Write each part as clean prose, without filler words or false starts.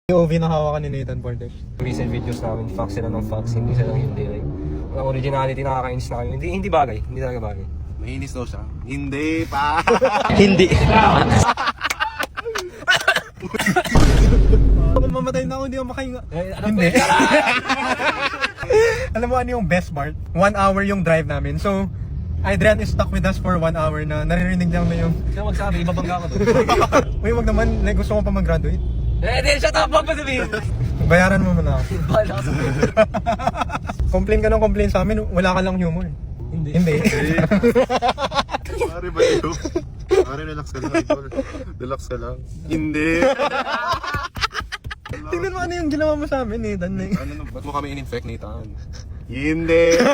POV na hawakan ni Nathan Portes. Recent videos namin, facts sila ng facts, hindi sila ng hindi. Like, ang originality, nakakainis na kami. Hindi bagay, hindi talaga bagay. Mainis daw siya. Hindi pa. Hindi. Kung mamatay na ako, hindi ako makahinga. Hindi. Alam mo ano yung best part? 1 hour yung drive namin. So, Adrian is stuck with us for 1 hour na naririnig lang na yung... Kaya magsabi, ibabangga ko doon. Uy, wag naman. Like, gusto ko pa mag-graduate. Shut up! Wag mo sabihin! Bayaran mo muna ako. Bahala ka sa Complain ka ng complain sa amin, wala ka lang humor. Hindi. Pare ba ito? Pare, relax ka lang, idol. Relax ka lang. Hindi. Tingnan mo ano yung ginawa mo sa amin, Nathan. Ano na, ba't mo kami in-infect, Nathan? Hindi.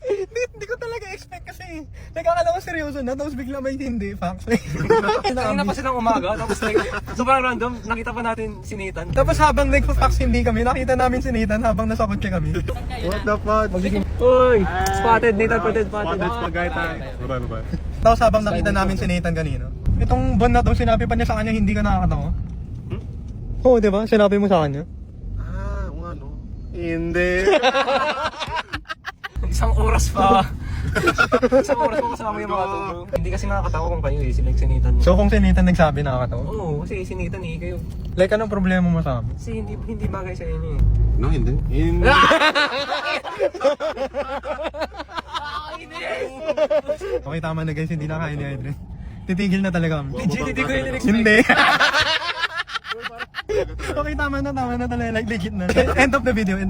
Hindi ko talaga expect kasi nagkakala ko seryoso na tapos bigla may hindi facts. Kanina pa silang umaga, tapos like, sobrang random, nakita pa natin si Nathan. Tapos habang nagpa-facts hindi kami, nakita namin si Nathan habang nasa kotse kami. What the fuck? Uy! Spotted, Nathan spotted. Spagay tayo. Bye-bye. Tapos habang nakita namin si Nathan kanina, itong buwan na to, sinabi pa niya sa kanya hindi ka nakakatawa. Oo, di ba? Sinabi mo sa kanya. Ah, kung ano? Hindi. Isang oras pa. Isang oras pa kasama yung mga to, bro. Hindi kasi nakakatawa kung kayo eh, si Nathan. So kung si Nathan nagsabi nakakatawa. Oo, kasi si Nathan eh, kayo. Like anong problema mo sa amin? Kasi hindi bagay sa inyo eh. No, hindi. Hindi. Okay, tama na guys, hindi na kaya ni Adrian. Titigil na talaga kami. Hindi ko yun in-expect. Hindi. Okay, tama na talaga. Like, legit na. End of the video.